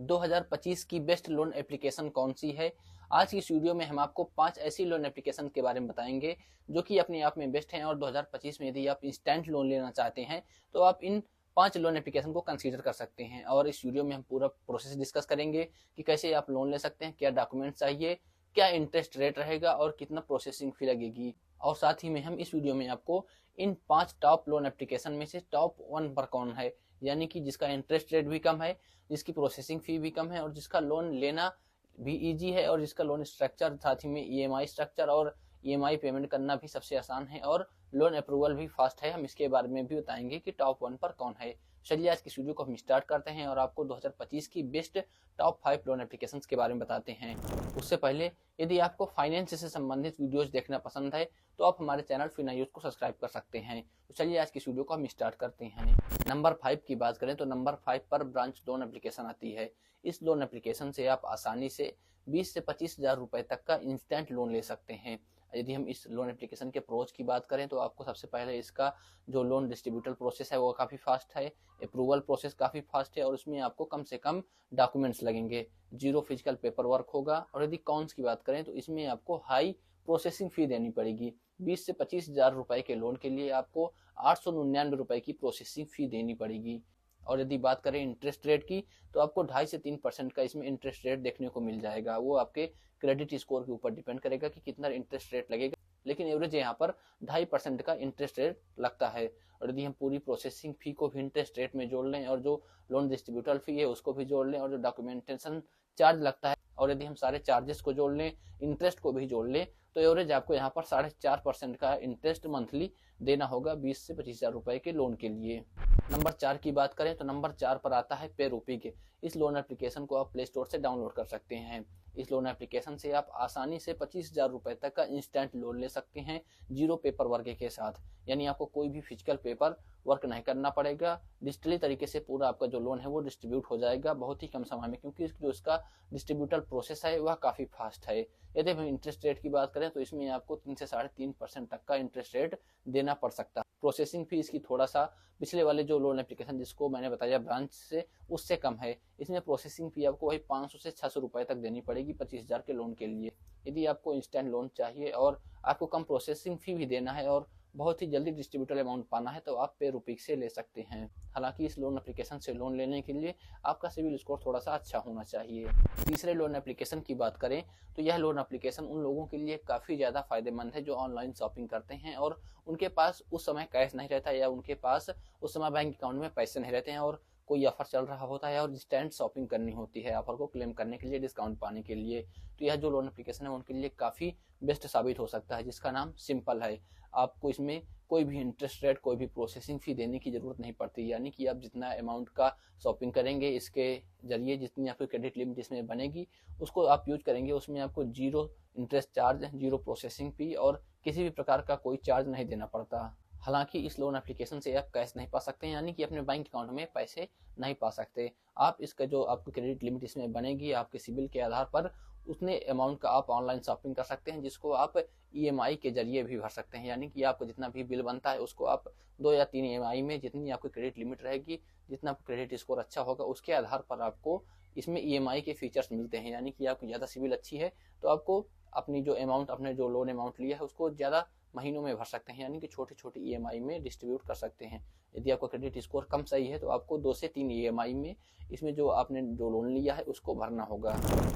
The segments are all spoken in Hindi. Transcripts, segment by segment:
2025 की बेस्ट लोन एप्लीकेशन कौन सी है। आज की इस वीडियो में हम आपको 5 ऐसी लोन एप्लीकेशन के बारे में बताएंगे जो कि अपने आप में बेस्ट हैं और 2025 में यदि आप इंस्टेंट लोन लेना चाहते हैं तो आप इन 5 लोन एप्लीकेशन को कंसीडर कर सकते हैं। और इस वीडियो में हम पूरा प्रोसेस डिस्कस करेंगे कि कैसे आप लोन ले सकते हैं, क्या डॉक्यूमेंट चाहिए, क्या इंटरेस्ट रेट रहेगा और कितना प्रोसेसिंग फी लगेगी। और साथ ही में हम इस वीडियो में आपको इन 5 टॉप लोन एप्लीकेशन में से टॉप 1 पर कौन है, यानी कि जिसका इंटरेस्ट रेट भी कम है, जिसकी प्रोसेसिंग फी भी कम है और जिसका लोन लेना भी इजी है और जिसका लोन स्ट्रक्चर साथ ही में ईएमआई स्ट्रक्चर और ईएमआई पेमेंट करना भी सबसे आसान है और लोन अप्रूवल भी फास्ट है। हम इसके बारे में भी बताएंगे कि टॉप 1 पर कौन है। चलिए आज की वीडियो को हम स्टार्ट करते हैं और आपको 2025 की बेस्ट टॉप 5 लोन एप्लीकेशंस के बारे में बताते हैं। उससे पहले यदि आपको फाइनेंस से संबंधित वीडियोस देखना पसंद है तो आप हमारे चैनल फिनायूज को सब्सक्राइब कर सकते हैं। तो चलिए आज की वीडियो को हम स्टार्ट करते हैं। नंबर 5 की बात करें तो नंबर 5 पर ब्रांच लोन एप्लीकेशन आती है। इस लोन एप्लीकेशन से आप आसानी से 20 से 25 हजार रुपए तक का इंस्टेंट लोन ले सकते हैं। यदि हम इस लोन एप्लीकेशन के प्रोज की बात करें तो आपको सबसे पहले इसका जो लोन डिस्ट्रीब्यूटर प्रोसेस है वो काफ़ी फास्ट है, अप्रूवल प्रोसेस काफ़ी फास्ट है और उसमें आपको कम से कम डॉक्यूमेंट्स लगेंगे, जीरो फिजिकल पेपर वर्क होगा। और यदि कॉन्स की बात करें तो इसमें आपको हाई प्रोसेसिंग फी देनी पड़ेगी। 20 से 25 हजार रुपए के लोन के लिए आपको 899 रुपए की प्रोसेसिंग फी देनी पड़ेगी। और यदि बात करें इंटरेस्ट रेट की तो आपको 2.5 से 3% का इसमें इंटरेस्ट रेट देखने को मिल जाएगा। वो आपके क्रेडिट स्कोर के ऊपर डिपेंड करेगा कि कितना इंटरेस्ट रेट लगेगा, लेकिन एवरेज यहाँ पर 2.5% का इंटरेस्ट रेट लगता है। और यदि हम पूरी प्रोसेसिंग फी को भी इंटरेस्ट रेट में जोड़ लें और जो लोन डिस्ट्रीब्यूटर फी है उसको भी जोड़ लें और जो डॉक्यूमेंटेशन चार्ज लगता है और यदि हम सारे चार्जेस को जोड़ लें, इंटरेस्ट को भी जोड़ लें, तो एवरेज आपको यहाँ पर 4.5% का इंटरेस्ट मंथली देना होगा 20 से 25 हजार रुपए के लोन के लिए। नंबर 4 की बात करें तो नंबर 4 पर आता है पेरूपी के। इस लोन एप्लीकेशन को आप प्ले स्टोर से डाउनलोड कर सकते हैं। इस लोन एप्लीकेशन से आप आसानी से 25 हजार रुपए तक का इंस्टेंट लोन ले सकते हैं, जीरो पेपर वर्क के साथ। यानी आपको कोई भी फिजिकल पेपर वर्क नहीं करना पड़ेगा, डिजिटली तरीके से पूरा आपका जो लोन है वो डिस्ट्रीब्यूट हो जाएगा बहुत ही कम समय में, क्योंकि जो इसका डिस्ट्रीब्यूटर प्रोसेस है वह काफ़ी फास्ट है। यदि हम इंटरेस्ट रेट की बात करें तो इसमें आपको 3 से 3.5% तक का इंटरेस्ट रेट देना पड़ सकता है। प्रोसेसिंग फी इसकी थोड़ा सा पिछले वाले जो लोन एप्लीकेशन जिसको मैंने बताया ब्रांच से, उससे कम है। इसमें प्रोसेसिंग फी आपको वही 500 से 600 रुपए तक देनी पड़ेगी 25 हजार के लोन के लिए। यदि आपको इंस्टेंट लोन चाहिए और आपको कम प्रोसेसिंग फी भी देना है और बहुत ही जल्दी डिस्ट्रीब्यूटर अमाउंट पाना है तो आप पेरूपी से ले सकते हैं। हालांकि इस लोन एप्लीकेशन से लोन लेने के लिए आपका सिविल स्कोर थोड़ा सा अच्छा होना चाहिए। तीसरे लोन एप्लीकेशन की बात करें तो यह लोन एप्लीकेशन उन लोगों के लिए काफ़ी ज़्यादा फायदेमंद है जो ऑनलाइन शॉपिंग करते हैं और उनके पास उस समय कैश नहीं रहता या उनके पास उस समय बैंक अकाउंट में पैसे नहीं रहते हैं और कोई ऑफर चल रहा होता है और इंस्टेंट शॉपिंग करनी होती है ऑफर को क्लेम करने के लिए, डिस्काउंट पाने के लिए। तो यह जो लोन एप्लीकेशन है उनके लिए काफ़ी बेस्ट साबित हो सकता है, जिसका नाम सिंपल है। आपको इसमें कोई भी इंटरेस्ट रेट, कोई भी प्रोसेसिंग फी देने की जरूरत नहीं पड़ती। यानी कि आप जितना अमाउंट का शॉपिंग करेंगे इसके जरिए, जितनी आपकी क्रेडिट लिमिट इसमें बनेगी उसको आप यूज करेंगे, उसमें आपको zero interest charge, zero processing fee और किसी भी प्रकार का कोई चार्ज नहीं देना पड़ता। हालांकि इस लोन एप्लीकेशन से आप कैश नहीं पा सकते हैं, यानी कि अपने बैंक अकाउंट में पैसे नहीं पा सकते। आप इसका जो आपकी क्रेडिट लिमिट इसमें बनेगी आपके सिबिल के आधार पर, उतने अमाउंट का आप ऑनलाइन शॉपिंग कर सकते हैं, जिसको आप ईएमआई के जरिए भी भर सकते हैं। यानी कि आपको जितना भी बिल बनता है उसको आप 2 या 3 ईएमआई में, जितनी आपकी क्रेडिट लिमिट रहेगी, जितना आपका क्रेडिट स्कोर अच्छा होगा उसके आधार पर आपको इसमें ईएमआई के फीचर्स मिलते हैं। यानी कि आपकी ज़्यादा सिबिल अच्छी है तो आपको अपनी जो अमाउंट, अपने जो लोन अमाउंट लिया है उसको ज़्यादा महीनों में भर सकते हैं, यानी कि छोटी छोटी ईएमआई में डिस्ट्रीब्यूट कर सकते हैं। यदि आपका क्रेडिट स्कोर कम सही है तो आपको 2 से 3 ईएमआई में इसमें जो आपने जो लोन लिया है उसको भरना होगा।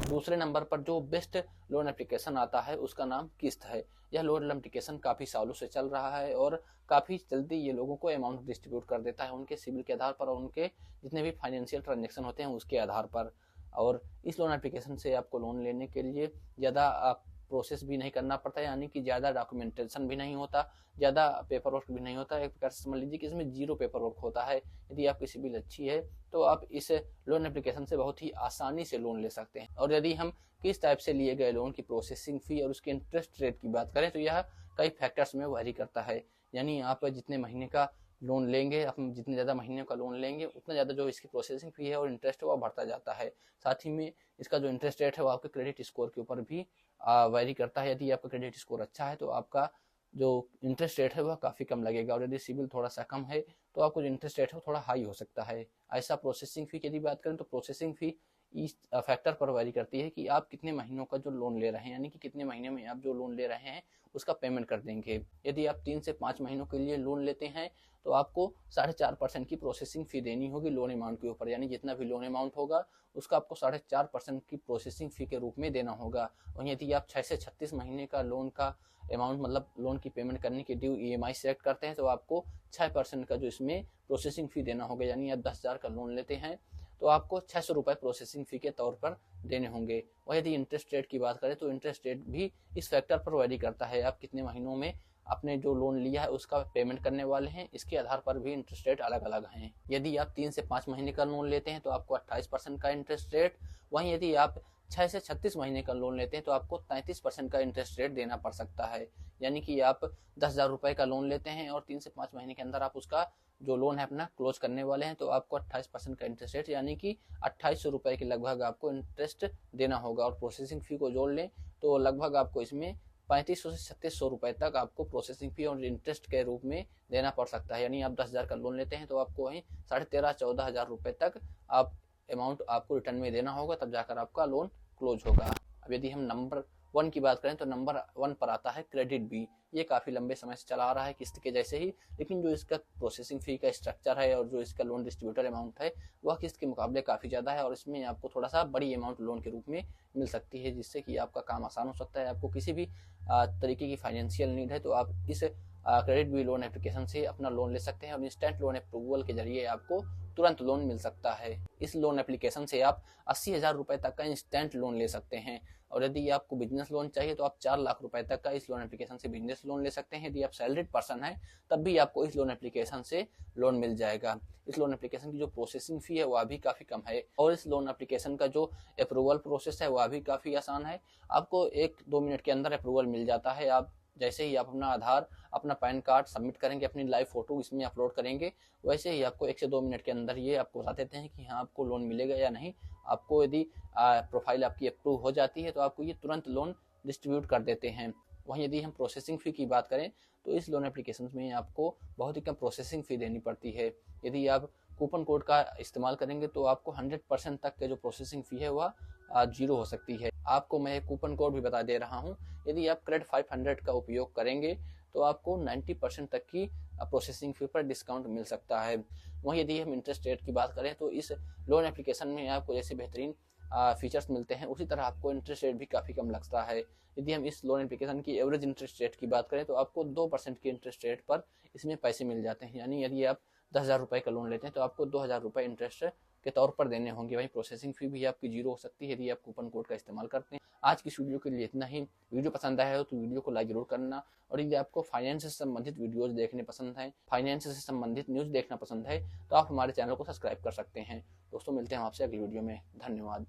दूसरे नंबर पर जो बेस्ट लोन एप्लीकेशन आता है उसका नाम किस्त है। यह लोन एप्लीकेशन काफ़ी सालों से चल रहा है और काफ़ी जल्दी ये लोगों को अमाउंट डिस्ट्रीब्यूट कर देता है उनके सिबिल के आधार पर और उनके जितने भी फाइनेंशियल ट्रांजेक्शन होते हैं उसके आधार पर। और इस लोन एप्लीकेशन से आपको लोन लेने के लिए ज़्यादा आप प्रोसेस भी नहीं करना पड़ता, यानी कि ज़्यादा डॉक्यूमेंटेशन भी नहीं होता, ज़्यादा पेपर वर्क भी नहीं होता। एक प्रकार से समझ लीजिए कि इसमें जीरो पेपर वर्क होता है। यदि आपकी सिबिल अच्छी है तो आप इस लोन एप्लीकेशन से बहुत ही आसानी से लोन ले सकते हैं। और यदि हम किस टाइप से लिए गए लोन की प्रोसेसिंग फ़ी और उसके इंटरेस्ट रेट की बात करें तो यह कई फैक्टर्स में वैरी करता है। यानी आप जितने महीने का लोन लेंगे, आप जितने ज़्यादा महीने का लोन लेंगे उतना ज़्यादा जो इसकी प्रोसेसिंग फ़ी है और इंटरेस्ट है वह बढ़ता जाता है। साथ ही में इसका जो इंटरेस्ट रेट है वो आपके क्रेडिट स्कोर के ऊपर भी वैरी करता है। यदि आपका क्रेडिट स्कोर अच्छा है तो आपका जो इंटरेस्ट रेट है वह काफ़ी कम लगेगा और यदि सिबिल थोड़ा सा कम है तो आपको जो इंटरेस्ट रेट है वो थोड़ा हाई हो सकता है। ऐसा प्रोसेसिंग फ़ी की यदि बात करें तो प्रोसेसिंग फ़ी इस फैक्टर पर वेरी करती है कि आप कितने महीनों का जो लोन ले रहे हैं, यानी कि कितने महीने में आप जो लोन ले रहे हैं उसका पेमेंट कर देंगे। यदि आप 3 से 5 महीनों के लिए लोन लेते हैं तो आपको 4.5% की प्रोसेसिंग फी देनी होगी लोन अमाउंट के ऊपर, यानी जितना भी लोन अमाउंट होगा उसका आपको 4.5% की प्रोसेसिंग फी के रूप में देना होगा। और यदि आप 6 से 36 महीने का लोन का अमाउंट मतलब लोन की पेमेंट करने की ड्यू EMI सेलेक्ट करते हैं तो आपको 6% का जो इसमें प्रोसेसिंग फी देना होगा, यानी आप 10,000 का लोन लेते हैं तो आपको 600 रुपये प्रोसेसिंग फी के तौर पर देने होंगे। और यदि इंटरेस्ट रेट की बात करें तो इंटरेस्ट रेट भी इस फैक्टर पर वेरी करता है, आप कितने महीनों में आपने जो लोन लिया है उसका पेमेंट करने वाले हैं, इसके आधार पर भी इंटरेस्ट रेट अलग अलग हैं। यदि आप 3 से 5 महीने का लोन लेते हैं तो आपको 28% का इंटरेस्ट रेट, वहीं यदि आप 6 से 36 महीने का लोन लेते हैं तो आपको 33% का इंटरेस्ट रेट देना पड़ सकता है। यानी कि आप 10,000 रुपये का लोन लेते हैं और 3 से 5 महीने के अंदर आप उसका जो लोन है अपना क्लोज करने वाले हैं तो आपको 28% का इंटरेस्ट रेट यानी कि 2800 रुपये के लगभग आपको इंटरेस्ट देना होगा। और प्रोसेसिंग फी को जोड़ लें तो लगभग आपको इसमें 3500 से 3700 रुपये तक आपको प्रोसेसिंग फी और इंटरेस्ट के रूप में देना पड़ सकता है। यानी आप 10,000 का लोन लेते हैं तो आपको वहीं 13,500-14,000 रुपये तक आप अमाउंट आपको रिटर्न में देना होगा, तब जाकर आपका लोन क्लोज होगा। अब यदि हम नंबर 1 की बात करें तो नंबर 1 पर आता है क्रेडिट बी। ये काफ़ी लंबे समय से चला आ रहा है किस्त के जैसे ही, लेकिन जो इसका प्रोसेसिंग फी का स्ट्रक्चर है और जो इसका लोन डिस्ट्रीब्यूटर अमाउंट है वह किस्त के मुकाबले काफ़ी ज़्यादा है और इसमें आपको थोड़ा सा बड़ी अमाउंट लोन के रूप में मिल सकती है, जिससे कि आपका काम आसान हो सकता है। आपको किसी भी तरीके की फाइनेंशियल नीड है तो आप इस क्रेडिट बी लोन एप्लीकेशन से अपना लोन ले सकते हैं और इंस्टेंट लोन अप्रूवल के जरिए आपको तुरंत लोन मिल सकता है। इस लोन एप्लीकेशन से आप 80,000 रुपये तक का इंस्टेंट लोन ले सकते हैं और यदि आपको बिजनेस लोन चाहिए तो आप 4 लाख रुपए तक का इस लोन एप्लीकेशन से बिजनेस लोन ले सकते हैं। यदि आप सैलरीड पर्सन है तब भी आपको इस लोन एप्लीकेशन से लोन मिल जाएगा। इस लोन एप्लीकेशन की जो प्रोसेसिंग फी है वह भी काफ़ी कम है और इस लोन एप्लीकेशन का जो अप्रूवल प्रोसेस है वह भी काफ़ी आसान है। आपको 1-2 मिनट के अंदर अप्रूवल मिल जाता है। आप जैसे ही आप अपना आधार, अपना पैन कार्ड सबमिट करेंगे, अपनी लाइव फोटो इसमें अपलोड करेंगे, वैसे ही आपको 1 से 2 मिनट के अंदर ये आपको बता देते हैं कि हाँ आपको लोन मिलेगा या नहीं। आपको यदि प्रोफाइल आपकी अप्रूव हो जाती है तो आपको ये तुरंत लोन डिस्ट्रीब्यूट कर देते हैं। वहीं यदि हम प्रोसेसिंग फ़ी की बात करें तो इस लोन एप्लीकेशन में आपको बहुत ही कम प्रोसेसिंग फ़ी देनी पड़ती है। यदि आप कूपन कोड का इस्तेमाल करेंगे तो आपको 100% तक के जो प्रोसेसिंग फ़ी है वह 0 हो सकती है। आपको मैं एक कूपन कोड भी बता दे रहा हूँ, यदि आप क्रेड 500 का उपयोग करेंगे तो आपको 90% तक की प्रोसेसिंग फी पर डिस्काउंट मिल सकता है। वहीं यदि हम इंटरेस्ट रेट की बात करें तो इस लोन एप्लीकेशन में आपको जैसे बेहतरीन फीचर्स मिलते हैं उसी तरह आपको इंटरेस्ट रेट भी काफ़ी कम लगता है। यदि हम इस लोन एप्लीकेशन की एवरेज इंटरेस्ट रेट की बात करें तो आपको 2% के इंटरेस्ट रेट पर इसमें पैसे मिल जाते हैं। यानी यदि आप 10,000 रुपये का लोन लेते हैं तो आपको 2,000 रुपये इंटरेस्ट के तौर पर देने होंगे। वहीं प्रोसेसिंग फी भी आपकी 0 हो सकती है यदि आप कूपन कोड का इस्तेमाल करते हैं। आज की वीडियो के लिए इतना ही। वीडियो पसंद आया हो तो वीडियो को लाइक जरूर करना और यदि आपको फाइनेंस से संबंधित वीडियोस देखने पसंद है, फाइनेंस से संबंधित न्यूज़ देखना पसंद है तो आप हमारे चैनल को सब्सक्राइब कर सकते हैं। दोस्तों मिलते हैं आपसे अगली वीडियो में। धन्यवाद।